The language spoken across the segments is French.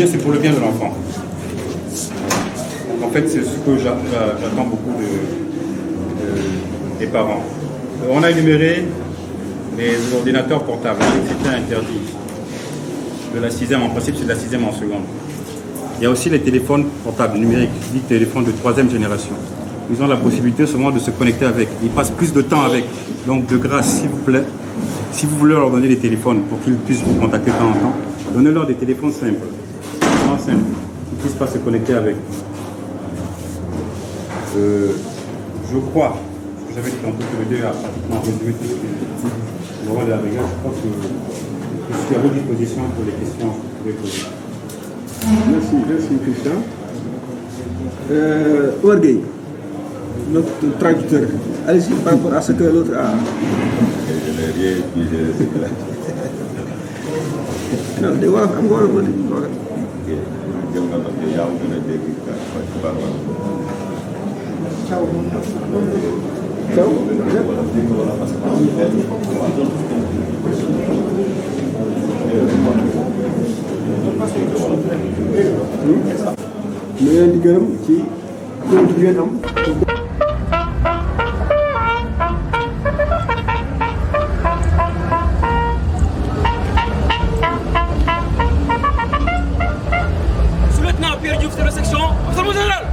budget, c'est pour le bien de l'enfant. En fait, c'est ce que j'attends beaucoup des parents. On a énuméré les ordinateurs portables, c'était interdit. De la 6e, en principe, c'est de la 6e en seconde. Il y a aussi les téléphones portables numériques, dit téléphones de 3e génération. Ils ont la possibilité seulement de se connecter avec. Ils passent plus de temps avec. Donc, de grâce, s'il vous plaît, si vous voulez leur donner des téléphones pour qu'ils puissent vous contacter de temps en temps, donnez-leur des téléphones simples. Vraiment simples. Qu'ils ne puissent pas se connecter avec. Je crois, ce que j'avais dit tantôt, que le DE a pratiquement résumé tout ce que le rôle de la brigade. Je crois que je suis à votre disposition pour les questions que vous pouvez poser. Merci Christian. Orgueil, notre traducteur. Allez-y par rapport à ce que l'autre a. Je n'ai rien dit. Non, de Wolof am nga wala bëri. Jëm nga parce que yaa ngi gën a dégg Ciao. ñu leen di gërëm ci tontu bi ngeen am. Sous-lieutenant Pierre Diouf de la section, observateur général.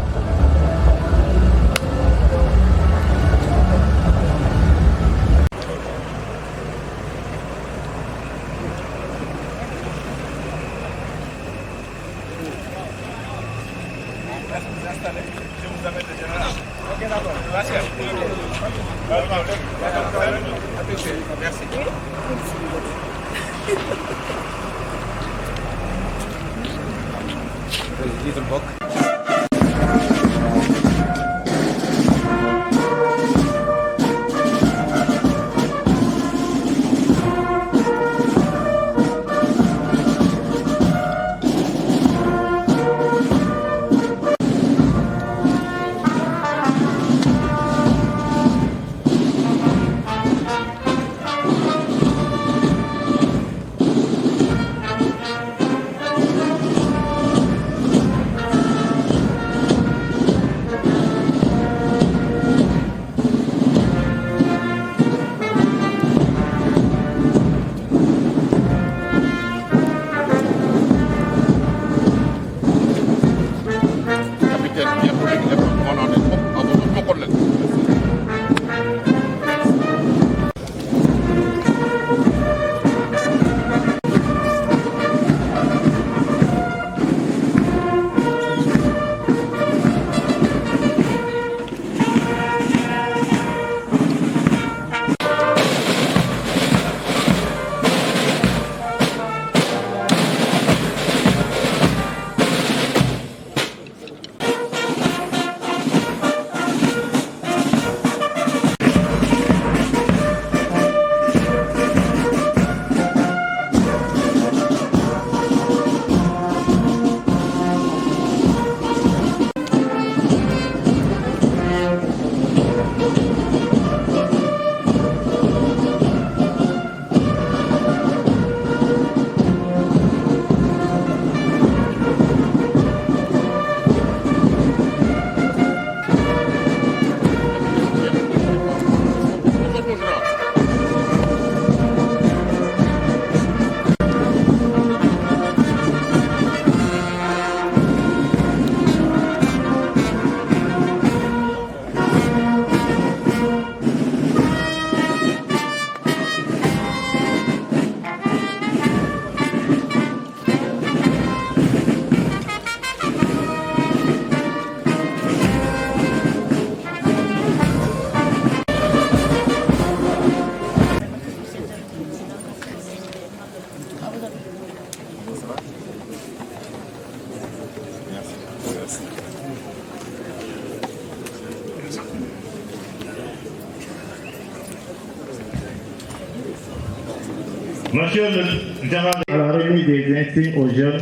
Monsieur le général, à la remise des insignes aux jeunes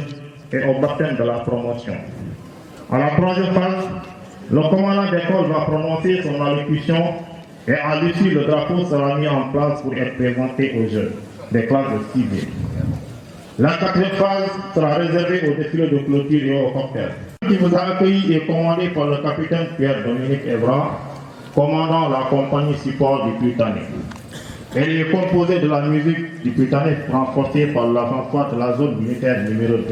et au baptême de la promotion. À la première phase, le commandant d'école va prononcer son allocution et à l'issue, le drapeau sera mis en place pour être présenté aux jeunes des classes de 6e. La quatrième phase sera réservée au défilé de clôture et au cocktail, qui vous a accueilli et commandé par le capitaine Pierre-Dominique Evra, commandant la compagnie support du Britannique. Elle est composée de la musique du Britannique transportée par la transport de la zone militaire numéro 2,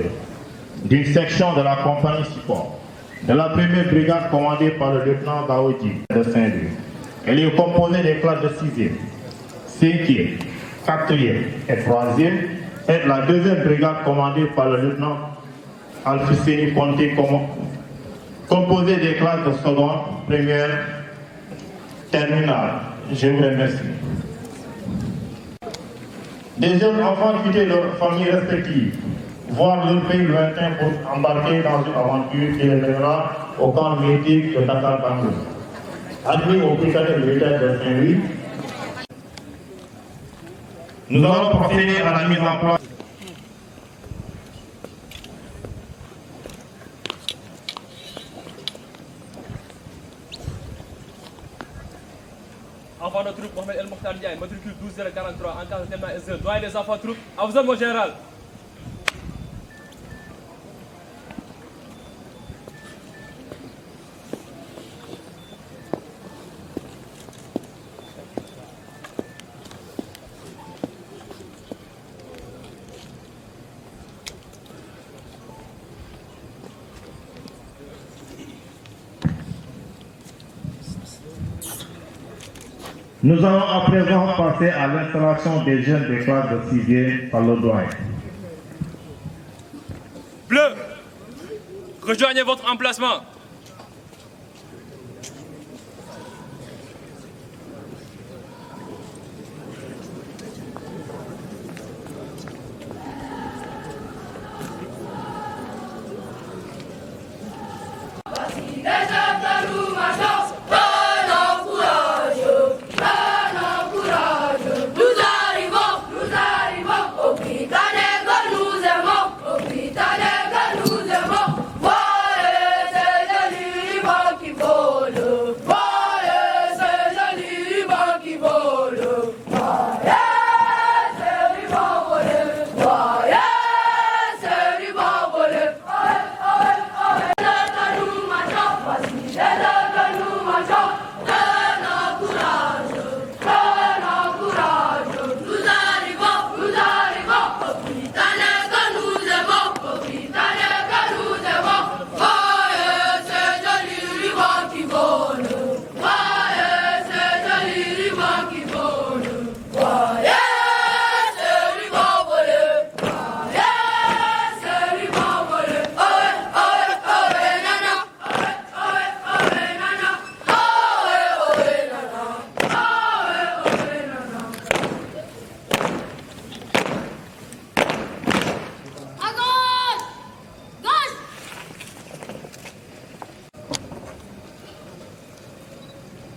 d'une section de la compagnie support, de la première brigade commandée par le lieutenant Daoudi de Saint-Louis. Elle est composée des classes de 6e, 5e, 4e et 3e, et la deuxième brigade commandée par le lieutenant Alfisseni Ponté, composée des classes de seconde, première, terminale. Je vous remercie. Des jeunes enfants quitter leurs familles respectives, voir leur pays lointain pour embarquer dans une aventure qui les mènera au camp militaire de Dakar-Bango. Admis au Britannique militaire de Saint-Louis, nous allons procéder à la mise en place. Enfant de troupe Mohamed El Mokhtar Ndiaye, matricule 12043, en cas de terminal S2, doyen des enfants troupes, à vous, mon général. Nous allons à présent passer à l'installation des jeunes des classes de 6e par le doyen. Bleu, rejoignez votre emplacement.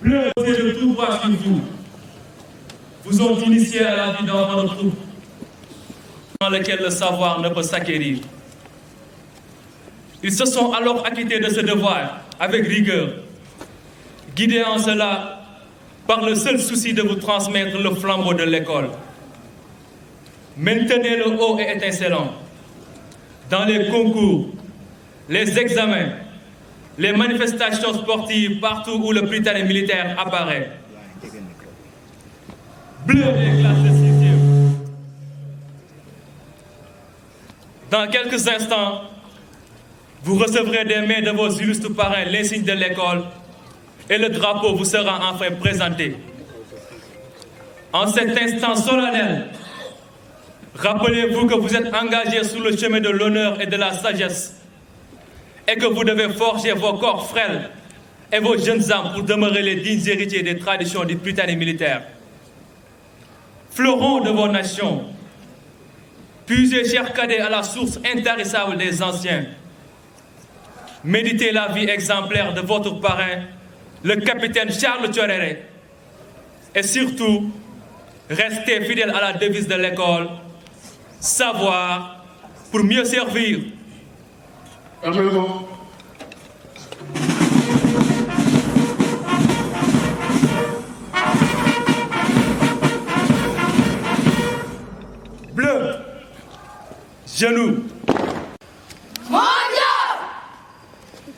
Bleu de tout droit sur vous ont initié à la vie d'enfant de troupe, dans lequel le savoir ne peut s'acquérir. Ils se sont alors acquittés de ce devoir avec rigueur, guidés en cela par le seul souci de vous transmettre le flambeau de l'école. Maintenez-le haut et étincelant dans les concours, les examens, les manifestations sportives partout où le Britannique militaire apparaît. Bleu et classe de 6e. Dans quelques instants, vous recevrez des mains de vos illustres parrains l'insigne de l'école et le drapeau vous sera enfin présenté. En cet instant solennel, rappelez-vous que vous êtes engagés sur le chemin de l'honneur et de la sagesse et que vous devez forger vos corps frêles et vos jeunes âmes pour demeurer les dignes héritiers des traditions du Britannique militaire. Fleurons de vos nations, puisez, chers cadets, à la source intarissable des anciens. Méditez la vie exemplaire de votre parrain, le capitaine Charles Tchoréré. Et surtout, restez fidèles à la devise de l'école, savoir pour mieux servir. Bleu, Genoux. Mon Dieu,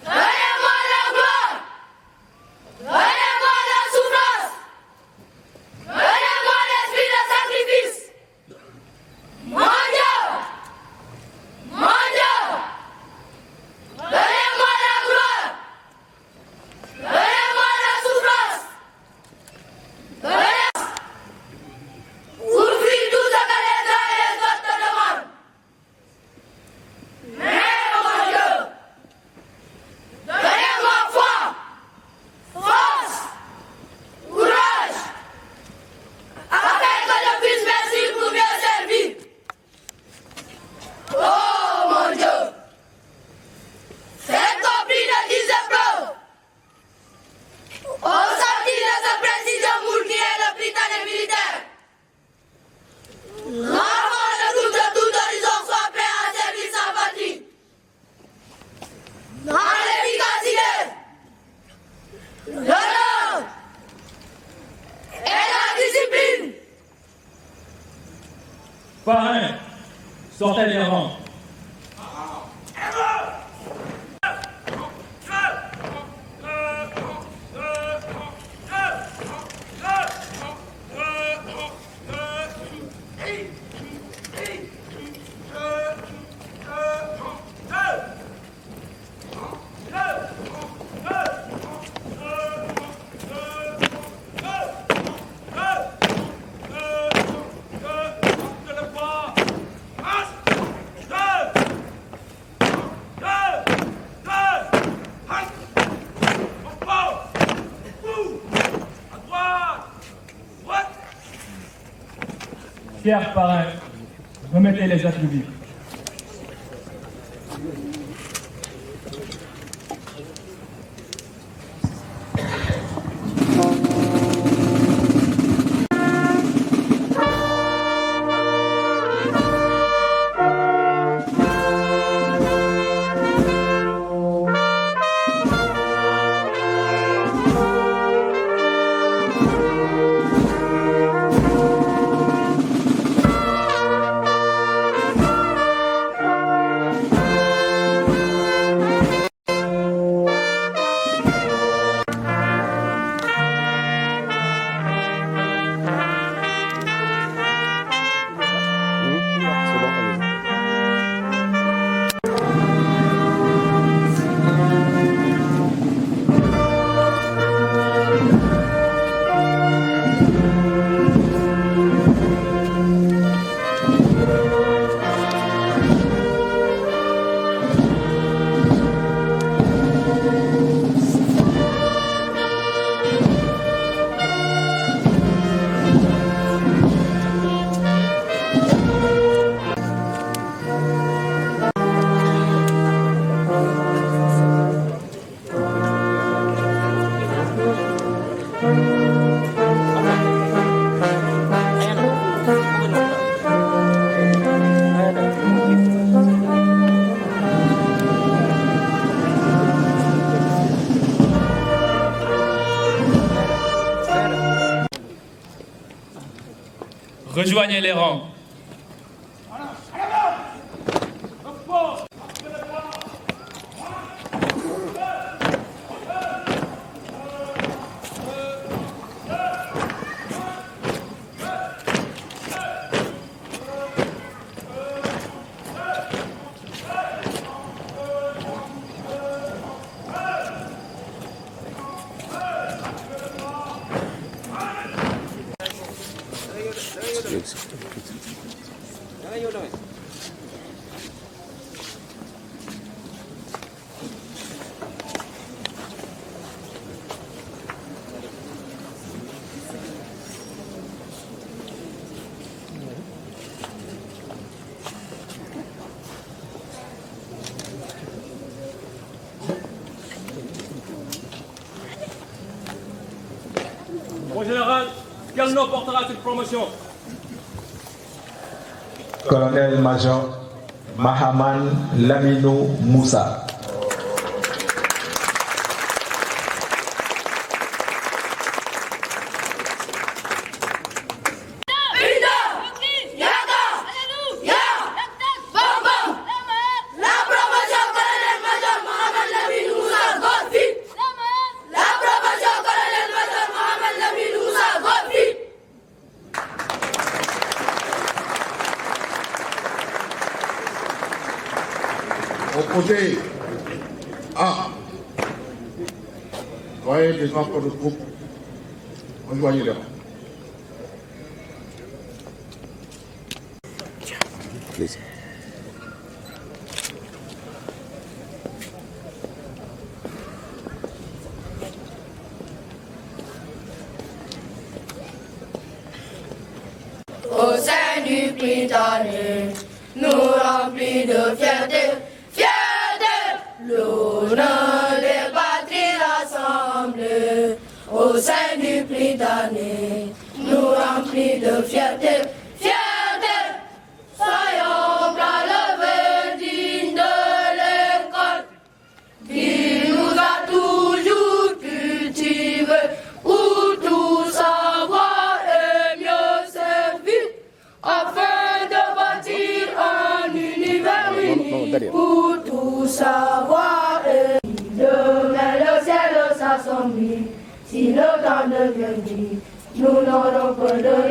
donnez-moi la gloire, donnez-moi la souffrance, donnez-moi l'esprit de sacrifice. Mon Dieu, donnez-moi la gloire, donnez-moi la souffrance, donnez-moi pour fuir tout ce que les uns et les autres te demandent. Mais mon Dieu, donnez-moi foi, force, courage, afin que je puisse merci pour bien servir. Oh mon Dieu, faites compris de 10 épreuves. Au sortir de ce précieux moule qui est le Britannique militaire, l'enfant de tout horizon soit prêt à servir sa patrie. Dans l'efficacité, l'honneur et la discipline. Parrain, sortez les rangs. Cher parrain, remettez les attributs. Rejoignez les rangs. Mon général, quel nom portera cette promotion? Colonel-major Mahaman Laminou Moussa. Bamba! côté A, voyez des transports de troupes, on doit y aller. Au sein du Britannique, nous remplis de fierté, l'honneur des patries rassemblées. Au sein du Britannique, nous remplis de fierté, soyons bras levés dignes de l'école, qui nous a toujours cultivés, où tout savoir est mieux servi, afin de bâtir un univers uni, où tout savoir est demain le ciel s'assombrit, si le temps devient dit, nous n'aurons pas de rien.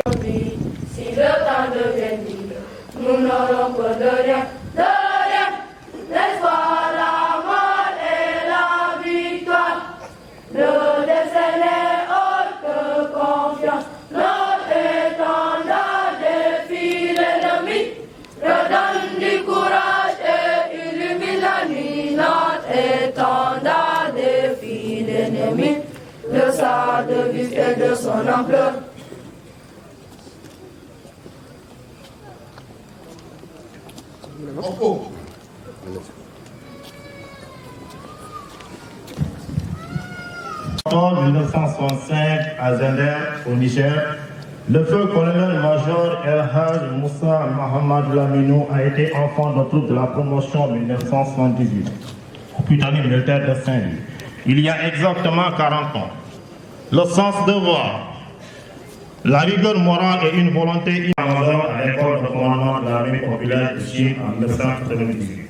Si le temps devient dit, nous n'aurons pas de rien, l'espoir, la mort et la victoire. Le destin n'est autre que confiance, notre étendard défie l'ennemi, redonne du courage et illumine la nuit. Notre étendard défie l'ennemi, de sa devise et de son ampleur. En 1965, à Zender, au Niger, le feu colonel-major El-Haj Moussa Mohamed Laminou a été enfant de troupe de la promotion 1978, au Britannique militaire de Saint-Louis. Il y a exactement 40 ans. Le sens devoir, la rigueur morale et une volonté innovante à l'école de commandement de l'armée populaire de Chine en 1998.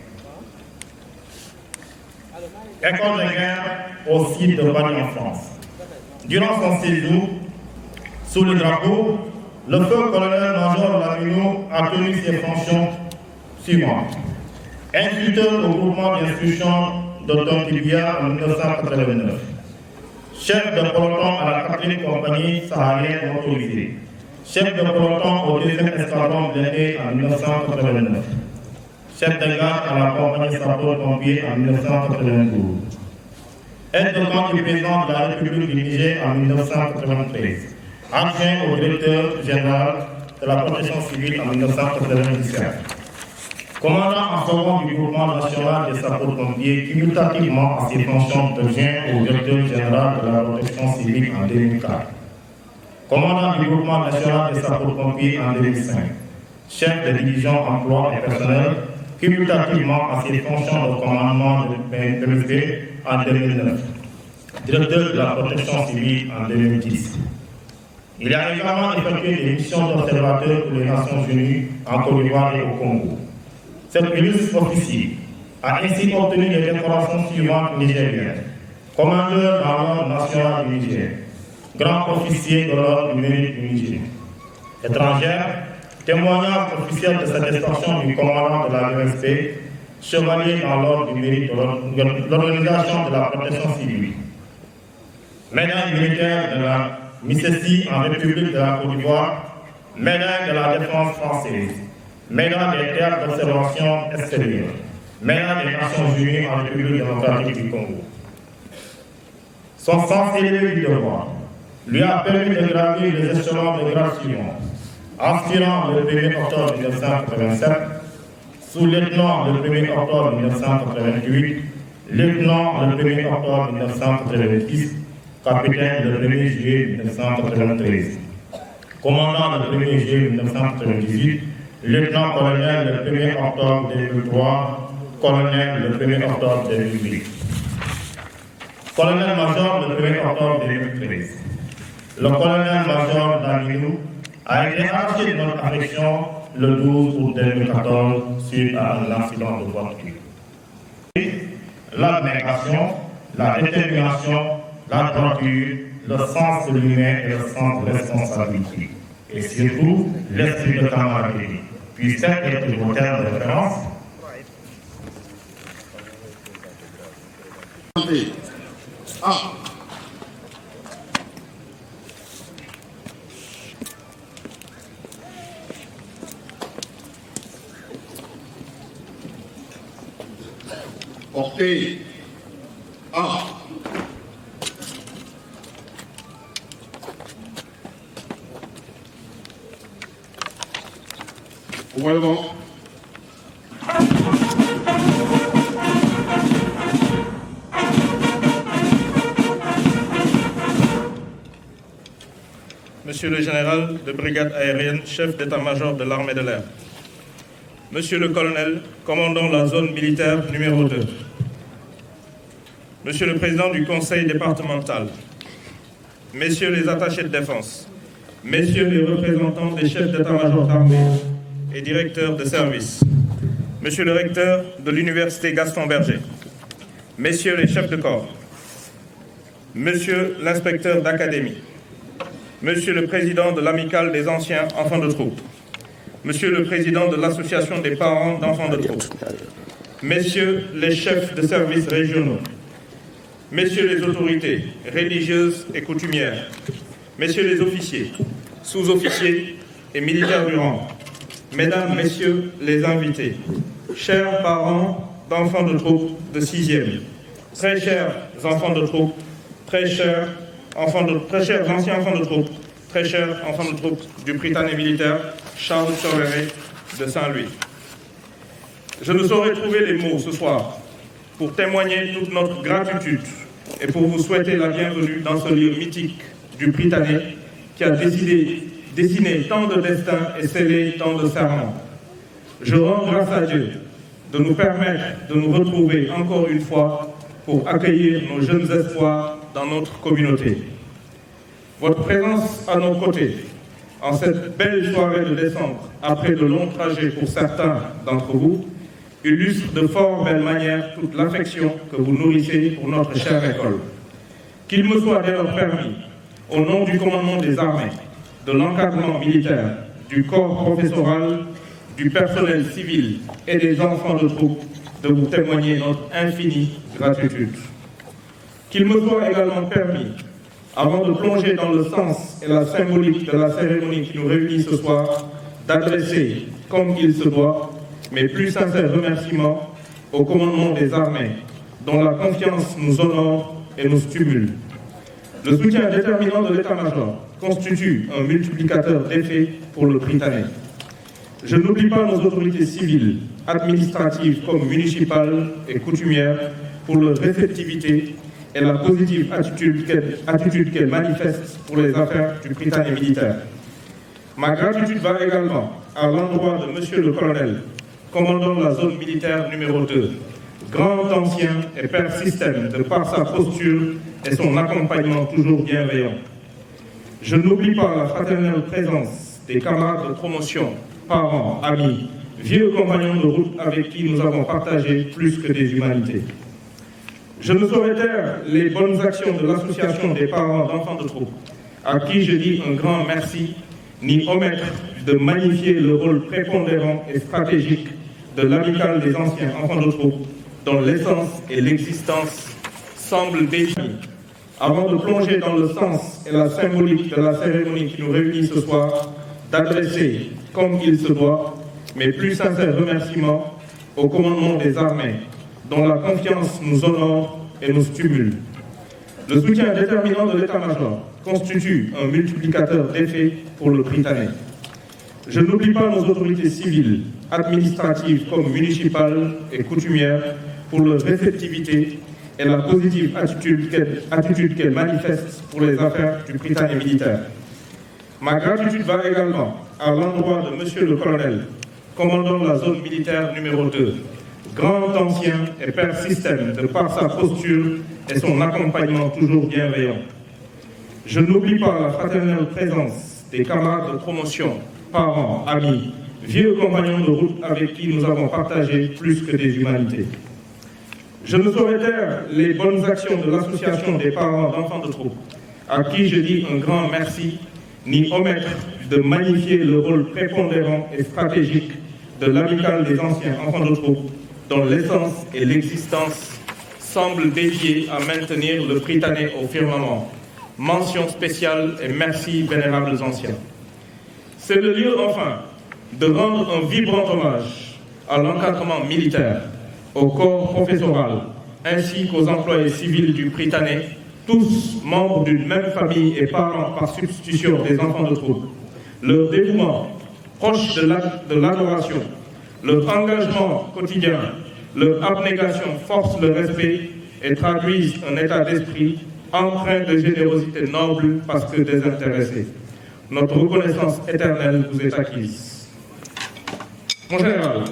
École de guerre au site de Bani en France. Durant son séjour, sous le drapeau, le feu colonel-major Laminou a tenu ses fonctions suivantes. Instructeur au groupement d'instruction de Tontibia en 1989. Chef de peloton à la 4e compagnie saharienne motorisée. Chef de peloton au 2e escadron blindé en 1989. Chef de garde à la compagnie sapeurs-pompiers en 1992. Aide de camp du président de la République du Niger en 1993. Adjoint au directeur général de la protection civile en 1997. Commandant en second du groupement national des sapeurs-pompiers, cumulativement à ses fonctions d'adjoint au directeur général de la protection civile en 2004. Commandant du groupement national des sapeurs-pompiers en 2005. Chef de division emploi et personnel, cumulativement à ses fonctions de commandement de PMP en 2009. Directeur de la protection civile en 2010. Il a également effectué des missions d'observateur pour les Nations Unies en Côte d'Ivoire et au Congo. Cet illustre officier a ainsi obtenu les décorations suivantes nigériennes. Commandeur de l'ordre national du Niger, grand officier de l'ordre du mérite du Niger. Étrangère, témoignage officiel de cette extension du commandant de la USP, chevalier dans l'ordre du mérite de l'organisation de la protection civile. Médaille militaire de la Missessi en République de la Côte d'Ivoire, médaille de la défense française, médaille des théâtres d'observation extérieure, médaille des Nations Unies en République démocratique du Congo. Son sens élevé du devoir lui a permis de gravir les échelons de grade suivants. Aspirant le 1er octobre 1987, sous-lieutenant le 1er octobre 1988, lieutenant le 1er octobre 1986, capitaine le 1er juillet 1993, commandant le 1er juillet 1998, lieutenant-colonel le 1er octobre 2003, colonel le 1er octobre 2008, colonel-major le 1er octobre 2013. Le colonel-major Laminou a été arraché de notre affection le 12 août 2014 suite à un accident de voiture. L'abnégation, la détermination, la droiture, le sens de l'humain et le sens de responsabilité. Et surtout, l'esprit de camaraderie. Puis être vos termes de référence. Ah. Portée. Ah. Ouvertement. Monsieur le général de brigade aérienne, chef d'état-major de l'armée de l'air. Monsieur le colonel, commandant la zone militaire numéro 2. Monsieur le président du conseil départemental. Messieurs les attachés de défense. Messieurs les représentants des chefs d'état-major d'armée et directeurs de service. Monsieur le recteur de l'université Gaston Berger. Messieurs les chefs de corps. Monsieur l'inspecteur d'académie. Monsieur le président de l'amicale des anciens enfants de troupe. Monsieur le président de l'association des parents d'enfants de troupe. Messieurs les chefs de services régionaux. Messieurs les autorités religieuses et coutumières. Messieurs les officiers, sous-officiers et militaires du rang. Mesdames, Messieurs les invités. Chers parents d'enfants de troupe de 6e. Très chers enfants de troupe. Très chers anciens enfants de troupe, très chers enfants de troupe du Prytanée militaire Charles Choréré de Saint-Louis. Je ne saurais trouver les mots ce soir pour témoigner toute notre gratitude et pour vous souhaiter la bienvenue dans ce lieu mythique du Prytanée qui a dessiné tant de destins et scellé tant de serments. Je rends grâce à Dieu de nous permettre de nous retrouver encore une fois pour accueillir nos jeunes espoirs dans notre communauté. Votre présence à nos côtés, en cette belle soirée de décembre, après de longs trajets pour certains d'entre vous, illustre de fort belle manière toute l'affection que vous nourrissez pour notre chère école. Qu'il me soit d'ailleurs permis, au nom du commandement des armées, de l'encadrement militaire, du corps professoral, du personnel civil et des enfants de troupe, de vous témoigner notre infinie gratitude. Qu'il me soit également permis, avant de plonger dans le sens et la symbolique de la cérémonie qui nous réunit ce soir, d'adresser, comme il se doit, mes plus sincères remerciements au commandement des armées, dont la confiance nous honore et nous stimule. Le soutien déterminant de l'état-major constitue un multiplicateur d'effets pour le Prytanée. Je n'oublie pas nos autorités civiles, administratives comme municipales et coutumières, pour leur réceptivité et la positive attitude qu'elle manifeste pour les affaires du Prytanée militaire. Ma gratitude va également à l'endroit de Monsieur le colonel, commandant la zone militaire numéro 2, grand ancien et père système de par sa posture et son accompagnement toujours bienveillant. Je n'oublie pas la fraternelle présence des camarades de promotion, parents, amis, vieux compagnons de route avec qui nous avons partagé plus que des humanités. Je ne saurais taire les bonnes actions de l'association des parents d'enfants de troupe, à qui je dis un grand merci, ni omettre de magnifier le rôle prépondérant et stratégique de l'amicale des anciens enfants de troupe, dont l'essence et l'existence semblent définies. Avant de plonger dans le sens et la symbolique de la cérémonie qui nous réunit ce soir, d'adresser, comme il se doit, mes plus sincères remerciements au commandement des armées, dont la confiance nous honore et nous stimule. Le soutien déterminant de l'état-major constitue un multiplicateur d'effets pour le Prytanée. Je n'oublie pas nos autorités civiles, administratives comme municipales et coutumières, pour leur réceptivité et la positive attitude qu'elle manifeste pour les affaires du Prytanée militaire. Ma gratitude va également à l'endroit de Monsieur le colonel, commandant la zone militaire numéro 2, grand ancien et père système de par sa posture et son accompagnement toujours bienveillant. Je n'oublie pas la fraternelle présence des camarades de promotion, parents, amis, vieux compagnons de route avec qui nous avons partagé plus que des humanités. Je ne saurais taire les bonnes actions de l'association des parents d'enfants de troupe, à qui je dis un grand merci, ni omettre de magnifier le rôle prépondérant et stratégique de l'amicale des anciens enfants de troupe, dont l'essence et l'existence semble dédié à maintenir le Prytanée au firmament. Mention spéciale et merci, vénérables anciens. C'est le lieu, enfin, de rendre un vibrant hommage à l'encadrement militaire, au corps professoral, ainsi qu'aux employés civils du Prytanée, tous membres d'une même famille et parents par substitution des enfants de troupe. Leur dévouement, proche de l'adoration, leur engagement quotidien, leur abnégation forcent le respect et traduisent un état d'esprit empreint de générosité noble parce que désintéressée. Notre reconnaissance éternelle vous est acquise. Mon général,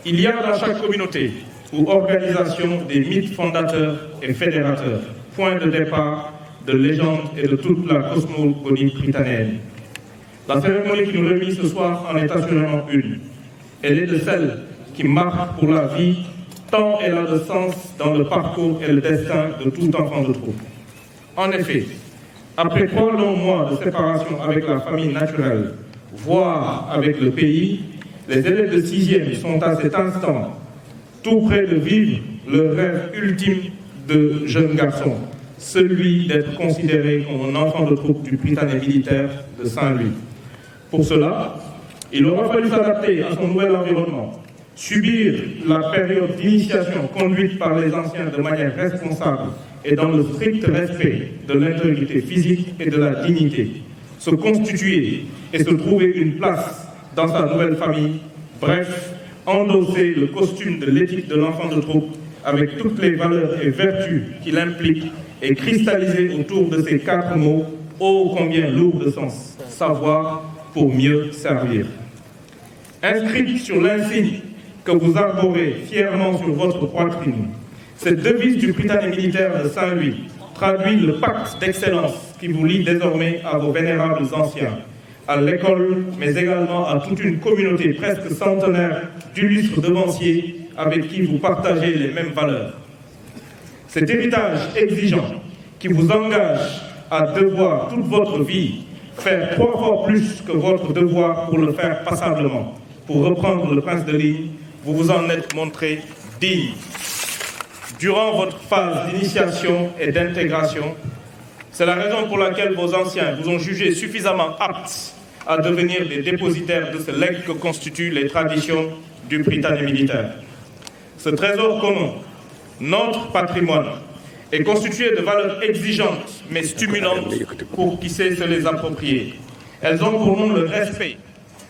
il y a dans chaque communauté ou organisation des mythes fondateurs et fédérateurs, point de départ de légendes et de toute la cosmogonie prytanéenne. La cérémonie qui nous réunit ce soir en est assurément une. Elle est de celles qui marquent pour la vie, tant elle a de sens dans le parcours et le destin de tout enfant de troupe. En effet, après 3 longs mois de séparation avec la famille naturelle, voire avec le pays, les élèves de 6e sont à cet instant tout près de vivre le rêve ultime de jeunes garçons, celui d'être considéré comme un enfant de troupe du Prytanée militaire de Saint-Louis. Pour cela, il aura fallu s'adapter à son nouvel environnement, subir la période d'initiation conduite par les anciens de manière responsable et dans le strict respect de l'intégrité physique et de la dignité, se constituer et se trouver une place dans sa nouvelle famille, bref, endosser le costume de l'éthique de l'enfant de troupe avec toutes les valeurs et vertus qu'il implique et cristalliser autour de ces 4 mots ô combien lourds de sens, savoir pour mieux servir. Inscrite sur l'insigne que vous arborez fièrement sur votre poitrine, cette devise du Prytanée militaire de Saint-Louis traduit le pacte d'excellence qui vous lie désormais à vos vénérables anciens, à l'école, mais également à toute une communauté presque centenaire d'illustres devanciers avec qui vous partagez les mêmes valeurs. Cet héritage exigeant qui vous engage à devoir toute votre vie faire 3 fois plus que votre devoir pour le faire passablement. Pour reprendre le prince de ligne, vous vous en êtes montré digne. Durant votre phase d'initiation et d'intégration, c'est la raison pour laquelle vos anciens vous ont jugé suffisamment aptes à devenir les dépositaires de ce legs que constituent les traditions du Prytanée militaire. Ce trésor commun, notre patrimoine, est constitué de valeurs exigeantes mais stimulantes pour qui sait se les approprier. Elles ont pour nom le respect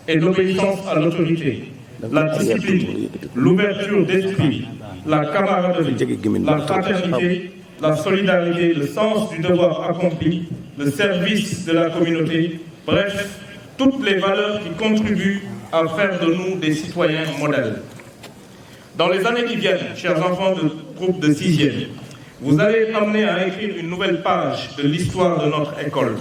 et l'obéissance à l'autorité, la discipline, l'ouverture d'esprit, la camaraderie, la fraternité, la solidarité, le sens du devoir accompli, le service de la communauté, bref, toutes les valeurs qui contribuent à faire de nous des citoyens modèles. Dans les années qui viennent, chers enfants de groupe de 6e, vous allez être amenés à écrire une nouvelle page de l'histoire de notre école.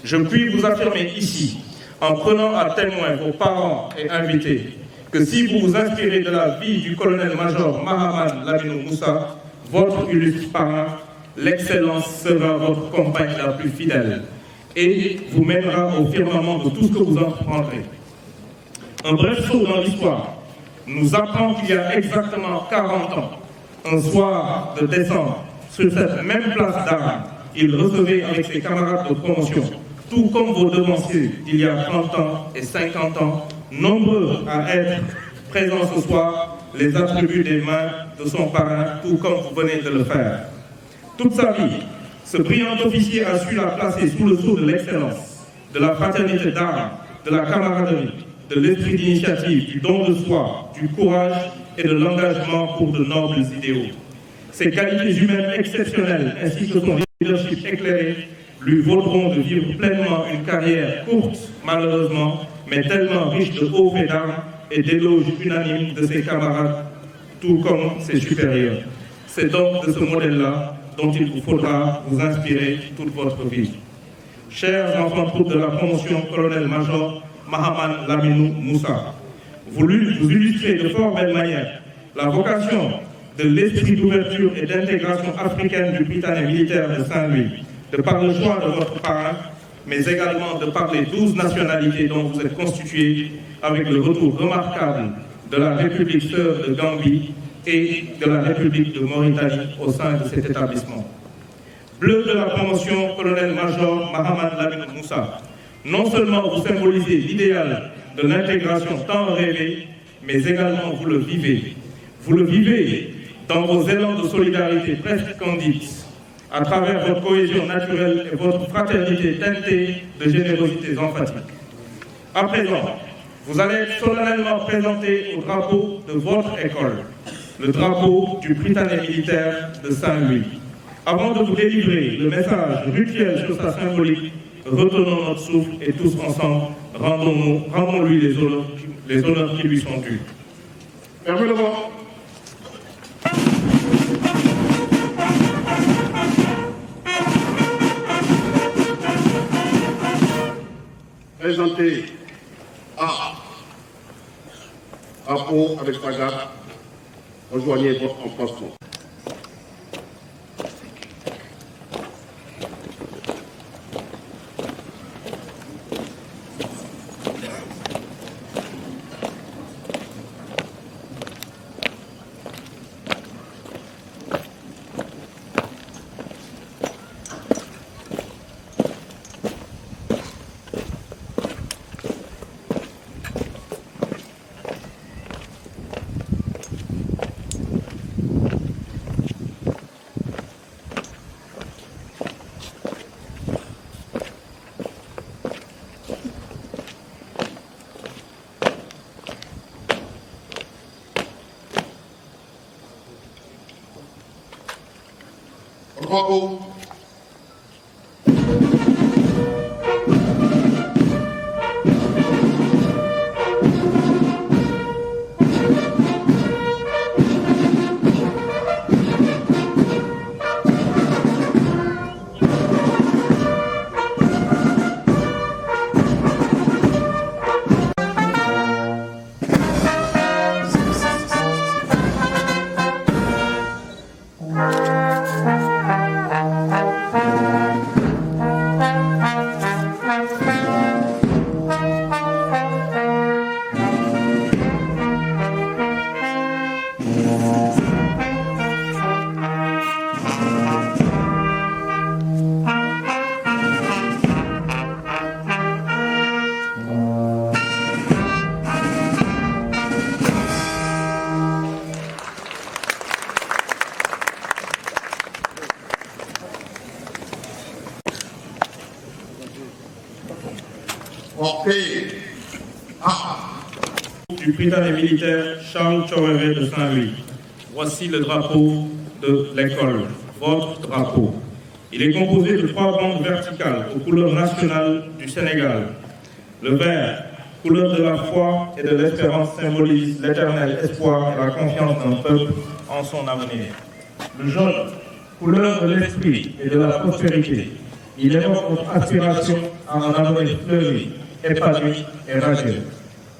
Je puis vous affirmer ici, en prenant à témoin vos parents et invités, que si vous vous inspirez de la vie du colonel-major Mahaman Laminou Moussa, votre illustre parrain, l'excellence sera votre compagne la plus fidèle et vous mènera au firmament de tout ce que vous entreprendrez. Un bref saut dans l'histoire nous apprend qu'il y a exactement 40 ans, un soir de décembre, sur cette même place d'armes, il recevait avec ses camarades de promotion, tout comme vos devanciers d'il y a 30 ans et 50 ans, nombreux à être présents ce soir, les attributs des mains de son parrain, tout comme vous venez de le faire. Toute sa vie, ce brillant officier a su la placer sous le sceau de l'excellence, de la fraternité d'armes, de la camaraderie, de l'esprit d'initiative, du don de soi, du courage et de l'engagement pour de nobles idéaux. Ces qualités humaines exceptionnelles ainsi que son leadership éclairé lui vaudront de vivre pleinement une carrière courte, malheureusement, mais tellement riche de hauts faits d'armes et d'éloges unanimes de ses camarades, tout comme ses supérieurs. C'est donc de ce modèle-là dont il vous faudra vous inspirer toute votre vie. Chers enfants de troupe de la promotion colonel-major Mahaman Laminou Moussa, vous illustrez de fort belle manière la vocation de l'esprit d'ouverture et d'intégration africaine du Prytanée militaire de Saint-Louis, de par le choix de votre parrain, mais également de par les 12 nationalités dont vous êtes constitués, avec le retour remarquable de la République sœur de Gambie et de la République de Mauritanie au sein de cet établissement. Bleu de la promotion, colonel-major Mahaman Lamine Moussa, non seulement vous symbolisez l'idéal de l'intégration tant rêvée, mais également vous le vivez. Vous le vivez dans vos élans de solidarité presque candides, à travers votre cohésion naturelle et votre fraternité teintée de générosité emphatique. À présent, vous allez être solennellement présenté au drapeau de votre école, le drapeau du Prytanée militaire de Saint-Louis. Avant de vous délivrer le message rituel sur sa symbolique, retenons notre souffle et tous ensemble, rendons-lui les honneurs qui lui sont dus. Fermez le vent. Présentez drapeau avec Fagar. Rejoignez votre emplacement. Drapeau. Du Prytanée militaire Charles Tchoréré de Saint-Louis. Voici le drapeau de l'école, votre drapeau. Il est composé de 3 bandes verticales aux couleurs nationales du Sénégal. Le vert, couleur de la foi et de l'espérance, symbolise l'éternel espoir et la confiance d'un peuple en son avenir. Le jaune, couleur de l'esprit et de la prospérité. Il évoque votre aspiration à un avenir fleuri, épanoui et radieux.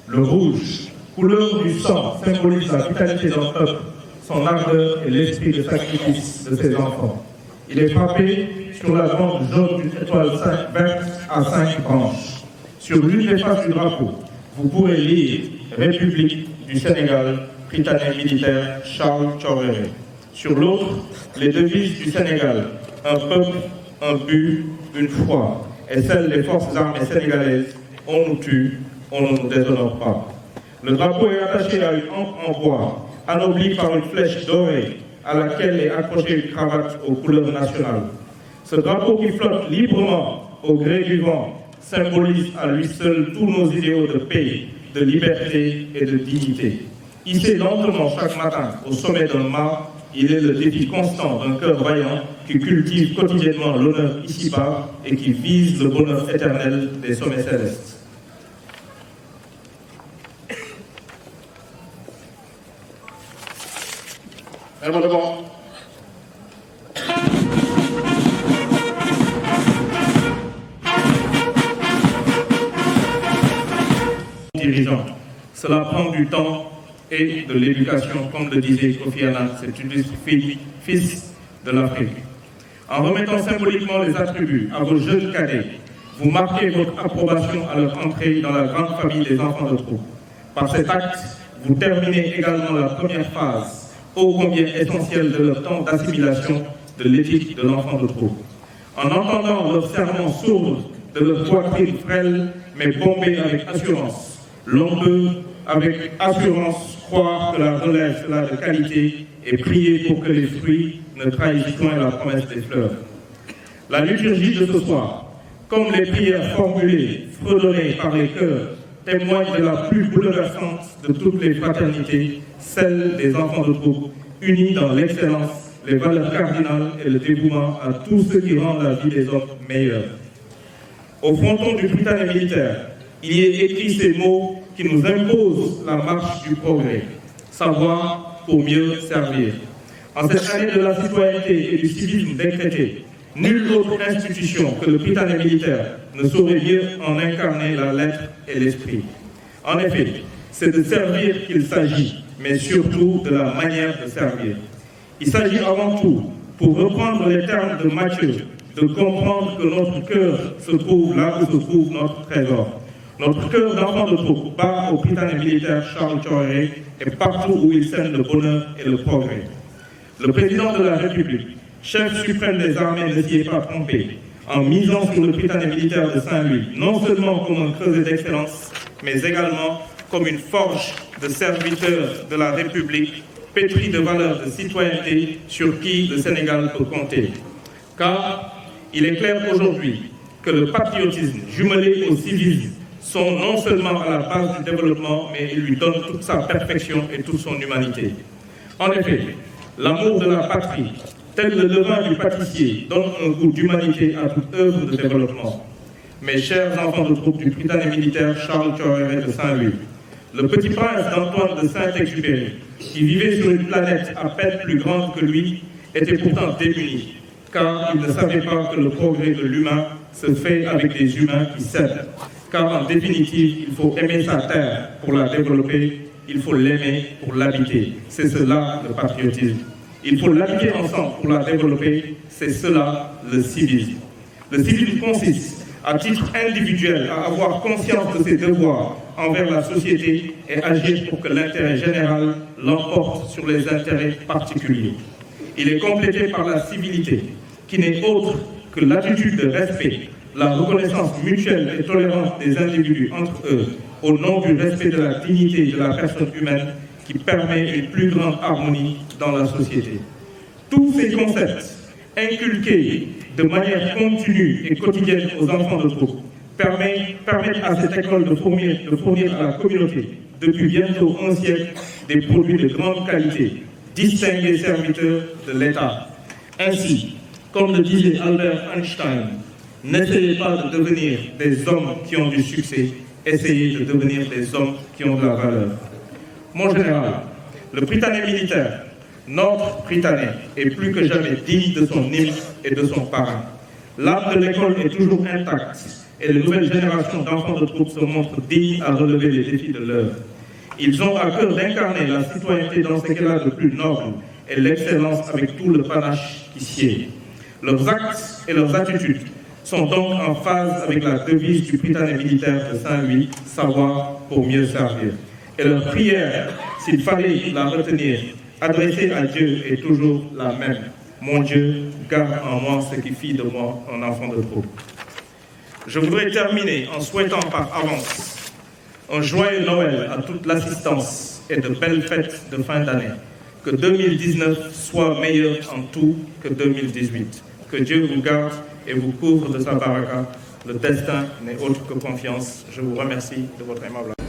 Le rouge, couleur du sang, symbolise la vitalité d'un peuple, son ardeur et l'esprit de sacrifice de ses enfants. Il est frappé sur la bande jaune d'une étoile verte à 5 branches. Sur l'une des faces du drapeau, vous pourrez lire République du Sénégal, Prytanée militaire Charles Tchoréré. Sur l'autre, les devises du Sénégal, un peuple, un but, une foi, et celles des forces armées sénégalaises, on nous tue, on ne nous déshonore pas. Le drapeau est attaché à une hampe en bois, anoblie par une flèche dorée, à laquelle est accrochée une cravate aux couleurs nationales. Ce drapeau qui flotte librement au gré du vent symbolise à lui seul tous nos idéaux de paix, de liberté et de dignité. Hissé lentement chaque matin au sommet d'un mât, il est le défi constant d'un cœur vaillant qui cultive quotidiennement l'honneur ici-bas et qui vise le bonheur éternel des sommets célestes. Dirigeant. Cela prend du temps et de l'éducation, comme le disait Kofi Annan, c'est une fils de l'Afrique. En remettant symboliquement les attributs à vos jeunes cadets, vous marquez votre approbation à leur entrée dans la grande famille des enfants de troupe. Par cet acte, vous terminez également la première phase ô combien essentiel de leur temps d'assimilation de l'éthique de l'enfant de troupe. En entendant leur serment sourd de leur poitrine frêle, mais bombée avec assurance, l'on peut, avec assurance, croire que la relève sera de qualité et prier pour que les fruits ne trahissent point la promesse des fleurs. La liturgie de ce soir, comme les prières formulées, fredonnées par les chœurs, témoignent de la plus bouleversante de toutes les fraternités, celle des enfants de troupe, unis dans l'excellence, les valeurs cardinales et le dévouement à tout ce qui rend la vie des hommes meilleure. Au fronton du Prytanée militaire, il y est écrit ces mots qui nous imposent la marche du progrès. Savoir pour mieux servir. En cette année de la citoyenneté et du civisme décrété, nulle autre institution que le Prytanée militaire ne saurait mieux en incarner la lettre et l'esprit. En effet, c'est de servir qu'il s'agit, mais surtout de la manière de servir. Il s'agit avant tout, pour reprendre les termes de Matthieu, de comprendre que notre cœur se trouve là où se trouve notre trésor. Notre cœur d'enfant de troupe bat au Prytanée militaire Charles Thioréré et partout où il sème le bonheur et le progrès. Le président de la République, chef suprême des armées, ne s'y est pas trompé en misant sur le Prytanée militaire de Saint-Louis, non seulement comme un creuset d'excellence, mais également comme une forge de serviteurs de la République, pétrie de valeurs de citoyenneté sur qui le Sénégal peut compter. Car il est clair aujourd'hui que le patriotisme jumelé au civisme sont non seulement à la base du développement, mais ils lui donnent toute sa perfection et toute son humanité. En effet, l'amour de la patrie, tel le levain du pâtissier, donne un goût d'humanité à toute œuvre de développement. Mes chers enfants de troupe du Prytanée militaire Charles Thioréré de Saint-Louis, le petit prince d'Antoine de Saint-Exupéry, qui vivait sur une planète à peine plus grande que lui, était pourtant démuni, car il ne savait pas que le progrès de l'humain se fait avec des humains qui s'aiment. Car en définitive, il faut aimer sa terre pour la développer, il faut l'aimer pour l'habiter. C'est cela le patriotisme. Il faut l'habiter ensemble pour la développer, c'est cela le civisme. Le civisme consiste, à titre individuel, à avoir conscience de ses devoirs envers la société et agir pour que l'intérêt général l'emporte sur les intérêts particuliers. Il est complété par la civilité, qui n'est autre que l'attitude de respect, la reconnaissance mutuelle et tolérante des individus entre eux, au nom du respect de la dignité de la personne humaine, qui permet une plus grande harmonie dans la société. Tous ces concepts, inculqués de manière continue et quotidienne aux enfants de troupe, permettent à cette école de fournir à la communauté, depuis bientôt un siècle, des produits de grande qualité, distingués serviteurs de l'État. Ainsi, comme le disait Albert Einstein, n'essayez pas de devenir des hommes qui ont du succès, essayez de devenir des hommes qui ont de la valeur. Mon général, le Prytanée militaire, notre Prytanée, est plus que jamais digne de son hymne et de son parrain. L'âme de l'école est toujours intacte et les nouvelles générations d'enfants de troupe se montrent dignes à relever les défis de l'heure. Ils ont à cœur d'incarner la citoyenneté dans ce qu'elle a de plus noble et l'excellence avec tout le panache qui sied. Leurs actes et leurs attitudes sont donc en phase avec la devise du Prytanée militaire de Saint-Louis, savoir pour mieux servir. Et leur prière, s'il fallait la retenir, adressée à Dieu, est toujours la même. Mon Dieu, garde en moi ce qui fit de moi un enfant de troupe. Je voudrais terminer en souhaitant par avance un joyeux Noël à toute l'assistance et de belles fêtes de fin d'année. Que 2019 soit meilleur en tout que 2018. Que Dieu vous garde et vous couvre de sa baraka. Le destin n'est autre que confiance. Je vous remercie de votre aimable attention.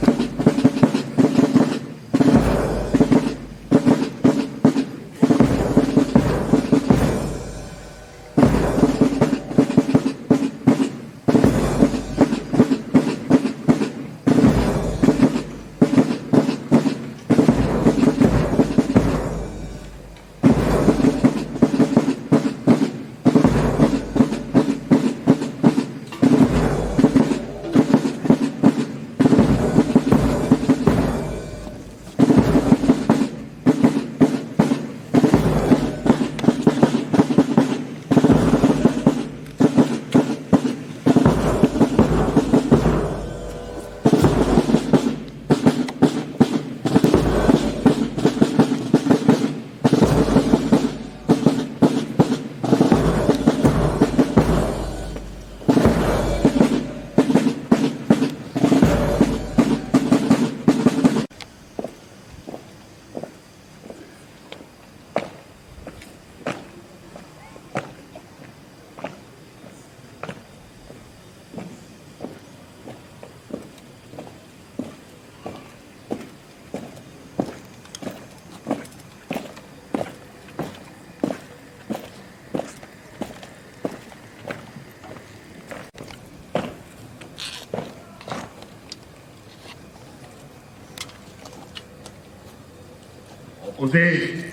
Osez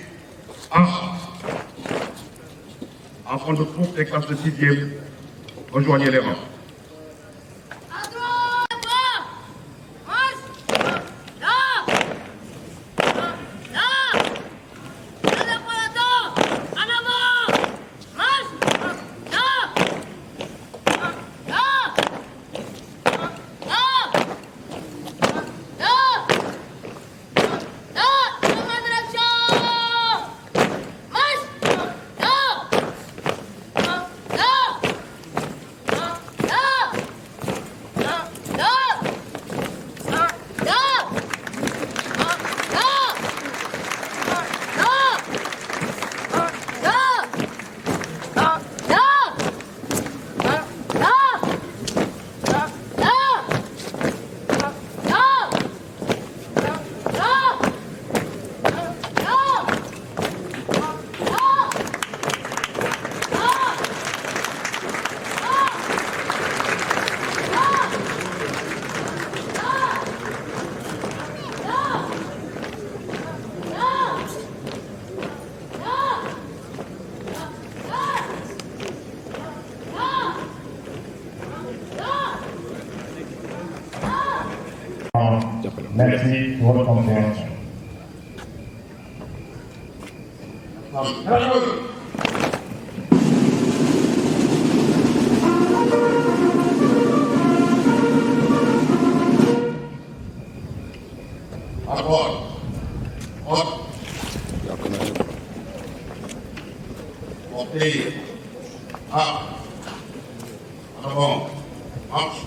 A. Enfants de troupe des classes de 6e, rejoignez les rangs. Merci pour votre compréhension. Portez A. En avant. Marche.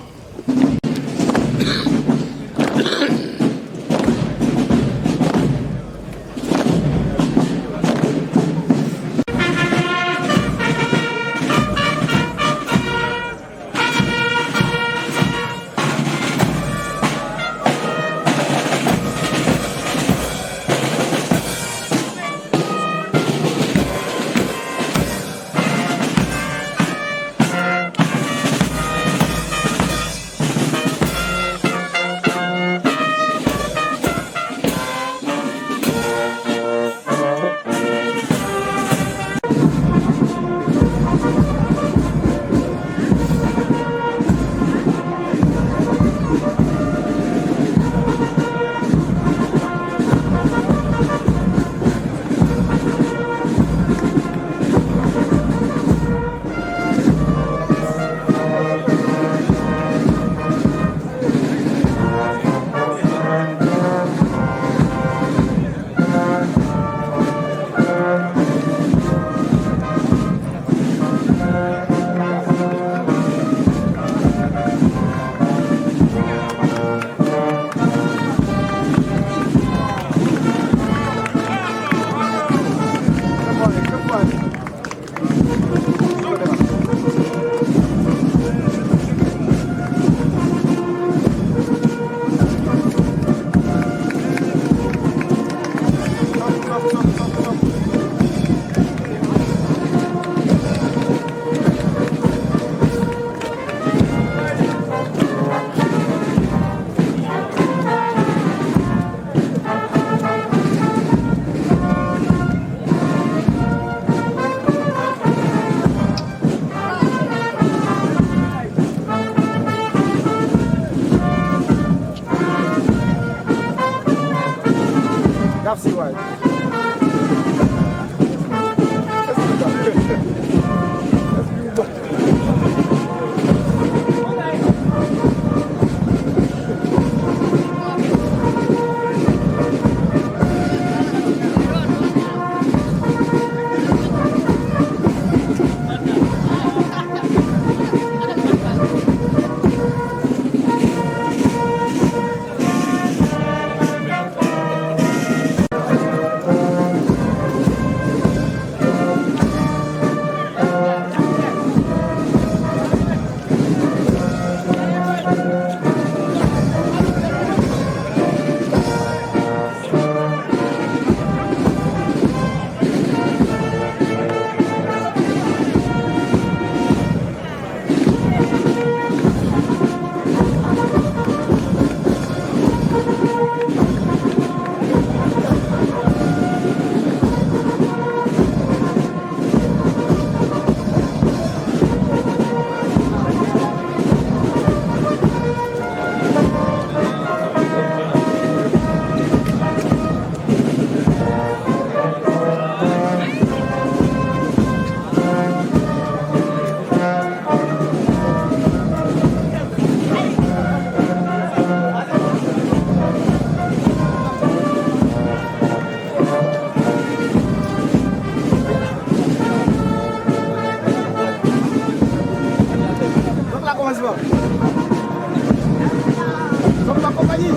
Comme ma compagnie.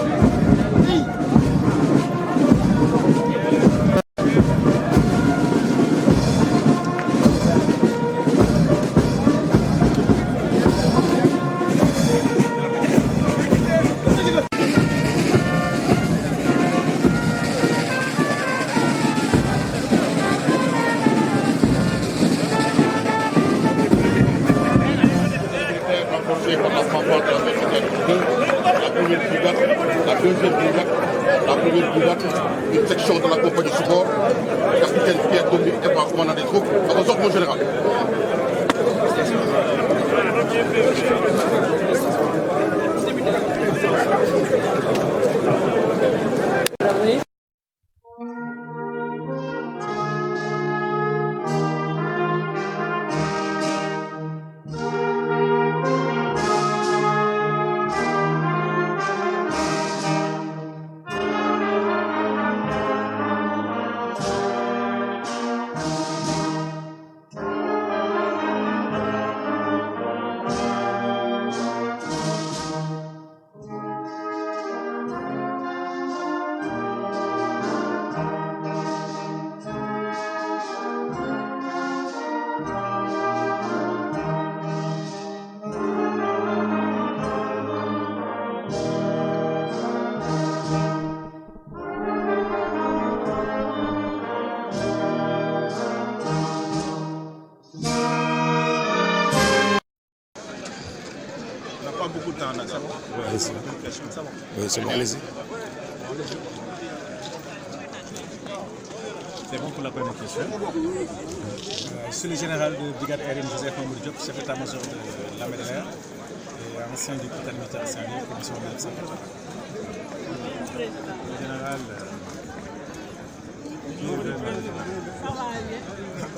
Oui. La deuxième brigade, la première brigade, une section de la compagnie support, capitaine Pierre Dominique et par commandant des troupes, à vos ordres, mon général. Beaucoup de temps, ça va? Oui, c'est bon. Oui, c'est bon, allez-y. C'est bon pour la première question. Je suis le général de brigade aérienne Joseph Mamoudou Diop, chef d'état-major de l'armée de l'air et ancien du capitaine militaire Saint-Louis, commission 1980. Le général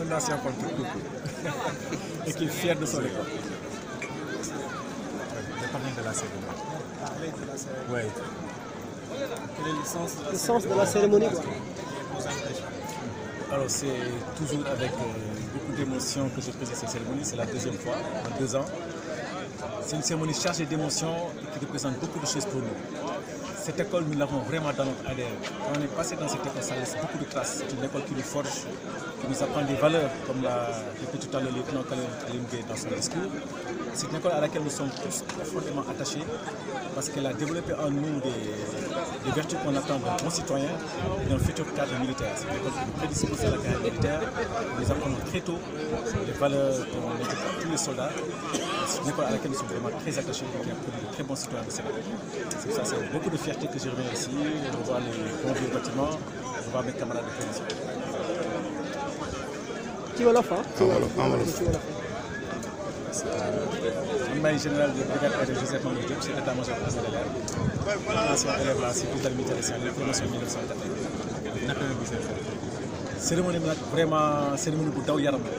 un ancien contre et qui est fier de son école. De la cérémonie. Oui. Quel est le sens de la cérémonie quoi? Alors c'est toujours avec beaucoup d'émotion que je préside cette cérémonie. C'est la deuxième fois en 2 ans. C'est une cérémonie chargée d'émotions et qui représente beaucoup de choses pour nous. Cette école, nous l'avons vraiment dans notre ADN. Quand on est passé dans cette école, ça laisse beaucoup de traces. C'est une école qui nous forge, qui nous apprend des valeurs, comme l'a répété tout à l'heure le lieutenant Kalim Gueye dans son discours. C'est une école à laquelle nous sommes tous profondément attachés parce qu'elle a développé en nous des vertus qu'on attend d'un bon citoyen et d'un futur cadre militaire. C'est une école qui nous prédispose à la carrière militaire. Nous apprenons très tôt les valeurs qu'on éduque à tous les soldats. C'est une école à laquelle nous sommes vraiment très attachés et qui a produit de très bons citoyens de Sénégal. C'est ça, c'est beaucoup de fierté que je reviens ici, de voir les bons vieux bâtiments, de voir mes camarades de promotion. Ci wolof ah. Man général de brigade aérienne Joseph Mamoudou Diop, chef d'état-major de l'armée de l'air. Ancien élève la civile militaire Saint-Louis, promotion 1980. Naka nga gisee cérémonie bi nag vraiment cérémonie bu daw yaram la.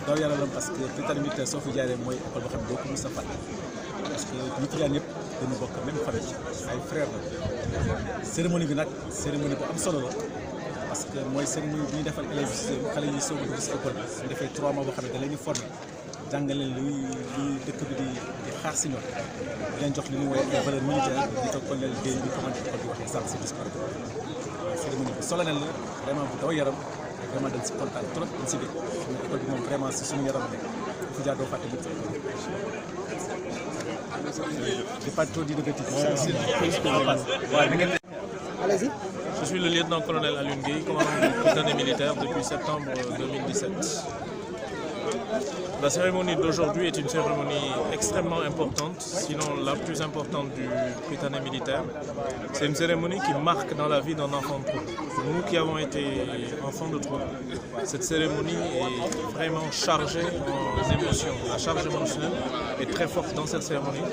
Daw yaram la parce que brigade militaire soo fi jaaree mooy école boo xam ne doo ko mos a fàtte. Parce que ñi fi daan ñëpp dañu bokk même famille ay frères la. Cérémonie bi nag cérémonie bu am solo la. Parce que mooy cérémonie bi ñu defal élèves yi xale yi soog a dugg si école bi su ñu defee 3 mois boo xam ne da leen di former jàngale luy dëkk bi di xaar si ñoom di leen jox li ñuy woowee ay valeurs militaires di ko colonel Guèye bi commandé école bi waxee sànq si discours bi. Cérémonie bu solennel la vraiment bu daw yaram vraiment dañ si kontaan trop dañ si dégg école bi moom vraiment si suñu yaram nekk bu fi jaar doo fàtte nit j'ai pas trop dit de bêtises. Allez-y. Je suis le lieutenant-colonel Alioune Gueye, commandant du Prytanée militaire depuis septembre 2017. La cérémonie d'aujourd'hui est une cérémonie extrêmement importante, sinon la plus importante du Prytanée militaire. C'est une cérémonie qui marque dans la vie d'un enfant de troupe. Nous qui avons été enfants de troupe, cette cérémonie est vraiment chargée en émotions. La charge émotionnelle est très forte dans cette cérémonie,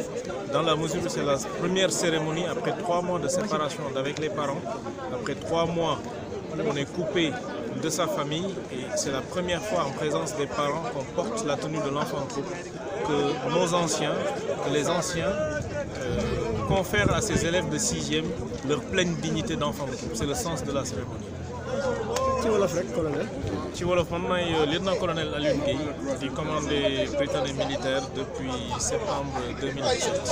dans la mesure où c'est la première cérémonie après 3 mois de séparation avec les parents, après 3 mois où on est coupé de sa famille et c'est la première fois en présence des parents qu'on porte la tenue de l'enfant de troupe, que nos anciens, que les anciens confèrent à ces élèves de 6e leur pleine dignité d'enfant de troupe. C'est le sens de la cérémonie. ci wolof rek colonel. ci wolof man maay lieutenant-colonel Alioune Guèye di commandé Prytanée militaire depuis septembre 2017.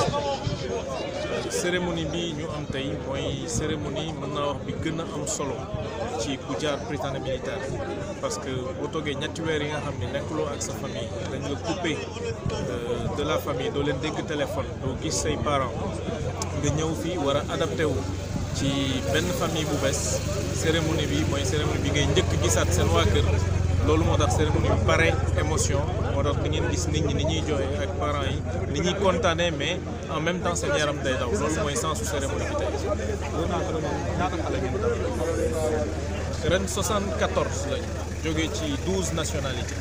Cérémonie bi ñu am tey mooy cérémonie mën naa wax bi gën a am solo ci ku jaar Prytanée militaire parce que boo toogee ñetti weer yi nga xam ne nekkuloo ak sa famille dañ la coupé de la famille doo leen dégg téléphone doo gis say parents nga ñëw fii war a adapté wu ci benn famille bu bees cérémonie bi mooy cérémonie bi ngay njëkk gisaat seen waa kër loolu moo tax cérémonie bi bare émotion moo tax di ngeen gis nit ñi ni ñuy jooyee ak parents yi ni ñuy kontaanee mais en même temps seen yaram day daw loolu mooy sensu cérémonie bi tey. ren 74 lañ jógee ci 12 nationalités.